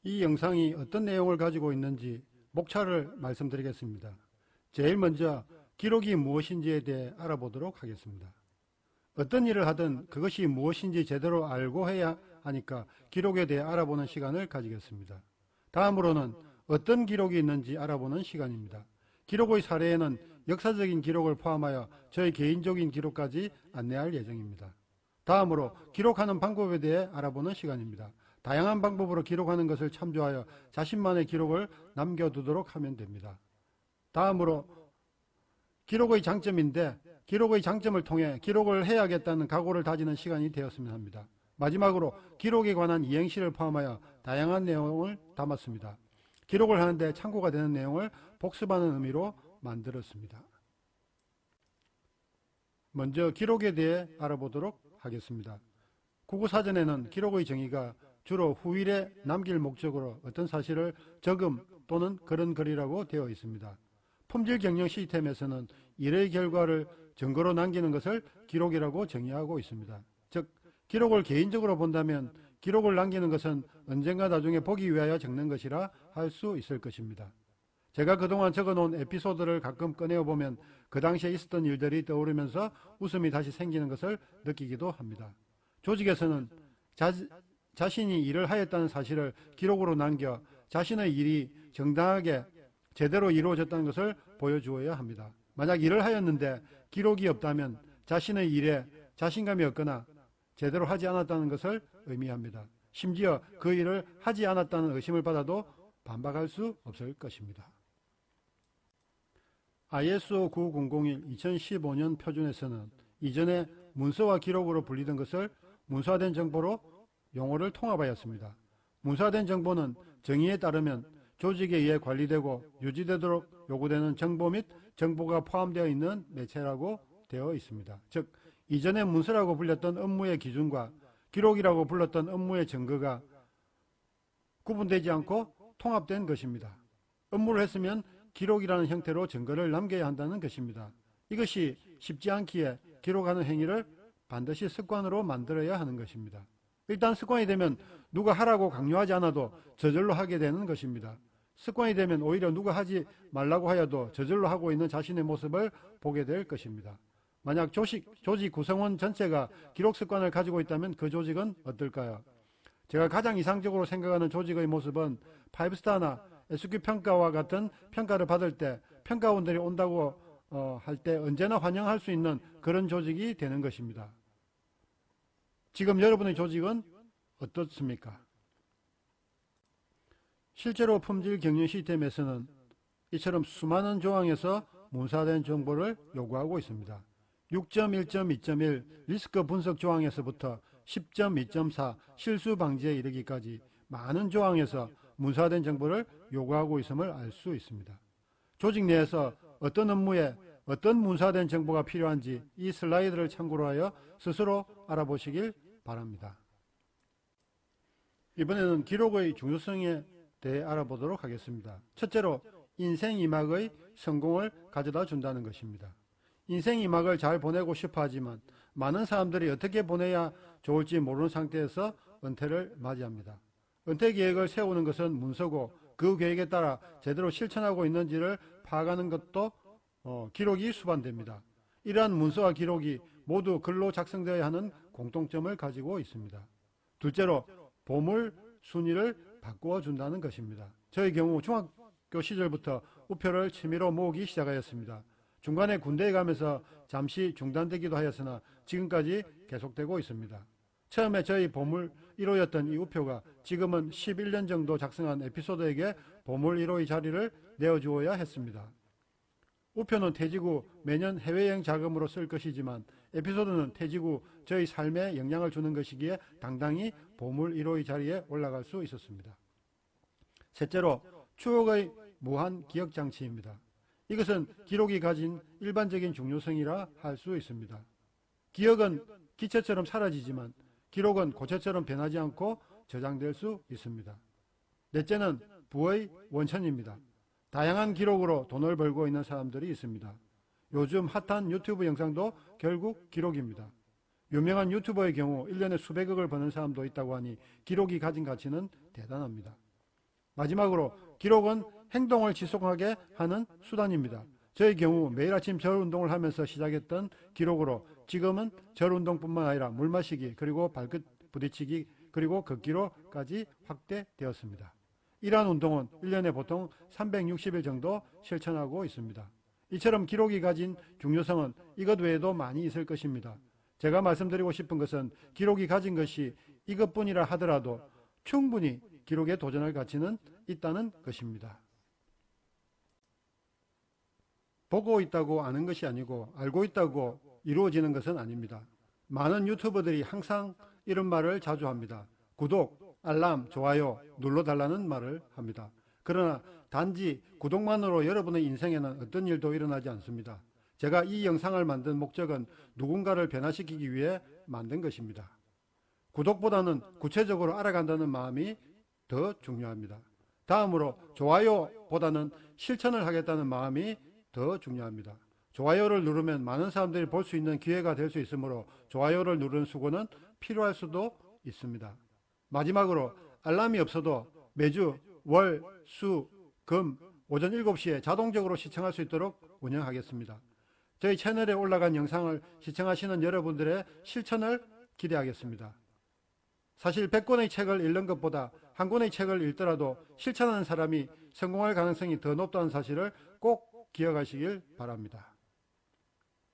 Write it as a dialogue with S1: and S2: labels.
S1: 이 영상이 어떤 내용을 가지고 있는지 목차를 말씀드리겠습니다. 제일 먼저 기록이 무엇인지에 대해 알아보도록 하겠습니다. 어떤 일을 하든 그것이 무엇인지 제대로 알고 해야 하니까 기록에 대해 알아보는 시간을 가지겠습니다. 다음으로는 어떤 기록이 있는지 알아보는 시간입니다. 기록의 사례에는 역사적인 기록을 포함하여 저희 개인적인 기록까지 안내할 예정입니다. 다음으로 기록하는 방법에 대해 알아보는 시간입니다. 다양한 방법으로 기록하는 것을 참조하여 자신만의 기록을 남겨두도록 하면 됩니다. 다음으로 기록의 장점인데 기록의 장점을 통해 기록을 해야겠다는 각오를 다지는 시간이 되었으면 합니다. 마지막으로 기록에 관한 이행시를 포함하여 다양한 내용을 담았습니다. 기록을 하는데 참고가 되는 내용을 복습하는 의미로 만들었습니다. 먼저 기록에 대해 알아보도록 하겠습니다. 국어사전에는 기록의 정의가 주로 후일에 남길 목적으로 어떤 사실을 적음 또는 걸은거리라고 되어 있습니다. 품질 경영 시스템에서는 일의 결과를 증거로 남기는 것을 기록이라고 정의하고 있습니다. 즉, 기록을 개인적으로 본다면 기록을 남기는 것은 언젠가 나중에 보기 위하여 적는 것이라 할 수 있을 것입니다. 제가 그동안 적어놓은 에피소드를 가끔 꺼내어보면 그 당시에 있었던 일들이 떠오르면서 웃음이 다시 생기는 것을 느끼기도 합니다. 조직에서는 자신이 일을 하였다는 사실을 기록으로 남겨 자신의 일이 정당하게 제대로 이루어졌다는 것을 보여주어야 합니다. 만약 일을 하였는데 기록이 없다면 자신의 일에 자신감이 없거나 제대로 하지 않았다는 것을 의미합니다. 심지어 그 일을 하지 않았다는 의심을 받아도 반박할 수 없을 것입니다. ISO 9001 2015년 표준에서는 이전에 문서와 기록으로 불리던 것을 문서화된 정보로 용어를 통합하였습니다. 문서화된 정보는 정의에 따르면 조직에 의해 관리되고 유지되도록 요구되는 정보 및 정보가 포함되어 있는 매체라고 되어 있습니다. 즉, 이전에 문서라고 불렸던 업무의 기준과 기록이라고 불렀던 업무의 증거가 구분되지 않고 통합된 것입니다. 업무를 했으면 기록이라는 형태로 증거를 남겨야 한다는 것입니다. 이것이 쉽지 않기에 기록하는 행위를 반드시 습관으로 만들어야 하는 것입니다. 일단 습관이 되면 누가 하라고 강요하지 않아도 저절로 하게 되는 것입니다. 습관이 되면 오히려 누가 하지 말라고 하여도 저절로 하고 있는 자신의 모습을 보게 될 것입니다. 만약 조직 구성원 전체가 기록 습관을 가지고 있다면 그 조직은 어떨까요? 제가 가장 이상적으로 생각하는 조직의 모습은 5스타나 SQ 평가와 같은 평가를 받을 때 평가원들이 온다고 할 때 언제나 환영할 수 있는 그런 조직이 되는 것입니다. 지금 여러분의 조직은 어떻습니까? 실제로 품질 경영 시스템에서는 이처럼 수많은 조항에서 문서화된 정보를 요구하고 있습니다. 6.1.2.1 리스크 분석 조항에서부터 10.2.4 실수 방지에 이르기까지 많은 조항에서 문서화된 정보를 요구하고 있음을 알 수 있습니다. 조직 내에서 어떤 업무에 어떤 문서화된 정보가 필요한지 이 슬라이드를 참고로 하여 스스로 알아보시길 바랍니다. 이번에는 기록의 중요성에 대해 알아보도록 하겠습니다. 첫째로 인생 2막의 성공을 가져다 준다는 것입니다. 인생 2막을 잘 보내고 싶어 하지만 많은 사람들이 어떻게 보내야 좋을지 모르는 상태에서 은퇴를 맞이합니다. 은퇴 계획을 세우는 것은 문서고 그 계획에 따라 제대로 실천하고 있는지를 파악하는 것도 기록이 수반됩니다. 이러한 문서와 기록이 모두 글로 작성되어야 하는 공통점을 가지고 있습니다. 둘째로 보물 순위를 바꾸어 준다는 것입니다. 저의 경우 중학교 시절부터 우표를 취미로 모으기 시작하였습니다. 중간에 군대에 가면서 잠시 중단되기도 하였으나 지금까지 계속되고 있습니다. 처음에 저희 보물 1호였던 이 우표가 지금은 11년 정도 작성한 에피소드에게 보물 1호의 자리를 내어주어야 했습니다. 우표는 퇴직 후 매년 해외여행 자금으로 쓸 것이지만 에피소드는 퇴직 후 저희 삶에 영향을 주는 것이기에 당당히 보물 1호의 자리에 올라갈 수 있었습니다. 셋째로 추억의 무한 기억장치입니다. 이것은 기록이 가진 일반적인 중요성이라 할 수 있습니다. 기억은 기체처럼 사라지지만 기록은 고체처럼 변하지 않고 저장될 수 있습니다. 넷째는 부의 원천입니다. 다양한 기록으로 돈을 벌고 있는 사람들이 있습니다. 요즘 핫한 유튜브 영상도 결국 기록입니다. 유명한 유튜버의 경우 1년에 수백억을 버는 사람도 있다고 하니 기록이 가진 가치는 대단합니다. 마지막으로 기록은 행동을 지속하게 하는 수단입니다. 저의 경우 매일 아침 절 운동을 하면서 시작했던 기록으로 지금은 절 운동뿐만 아니라 물 마시기, 그리고 발끝 부딪히기, 그리고 걷기로까지 확대되었습니다. 이러한 운동은 1년에 보통 360일 정도 실천하고 있습니다. 이처럼 기록이 가진 중요성은 이것 외에도 많이 있을 것입니다. 제가 말씀드리고 싶은 것은 기록이 가진 것이 이것뿐이라 하더라도 충분히 기록에 도전할 가치는 있다는 것입니다. 보고 있다고 아는 것이 아니고 알고 있다고 이루어지는 것은 아닙니다. 많은 유튜버들이 항상 이런 말을 자주 합니다. 구독, 알람, 좋아요 눌러달라는 말을 합니다. 그러나 단지 구독만으로 여러분의 인생에는 어떤 일도 일어나지 않습니다. 제가 이 영상을 만든 목적은 누군가를 변화시키기 위해 만든 것입니다. 구독보다는 구체적으로 알아간다는 마음이 더 중요합니다. 다음으로 좋아요보다는 실천을 하겠다는 마음이 더 중요합니다. 좋아요를 누르면 많은 사람들이 볼 수 있는 기회가 될 수 있으므로 좋아요를 누르는 수고는 필요할 수도 있습니다. 마지막으로 알람이 없어도 매주 월, 수, 금 오전 7시에 자동적으로 시청할 수 있도록 운영하겠습니다. 저희 채널에 올라간 영상을 시청하시는 여러분들의 실천을 기대하겠습니다. 사실 100권의 책을 읽는 것보다 한 권의 책을 읽더라도 실천하는 사람이 성공할 가능성이 더 높다는 사실을 꼭 기억하시길 바랍니다.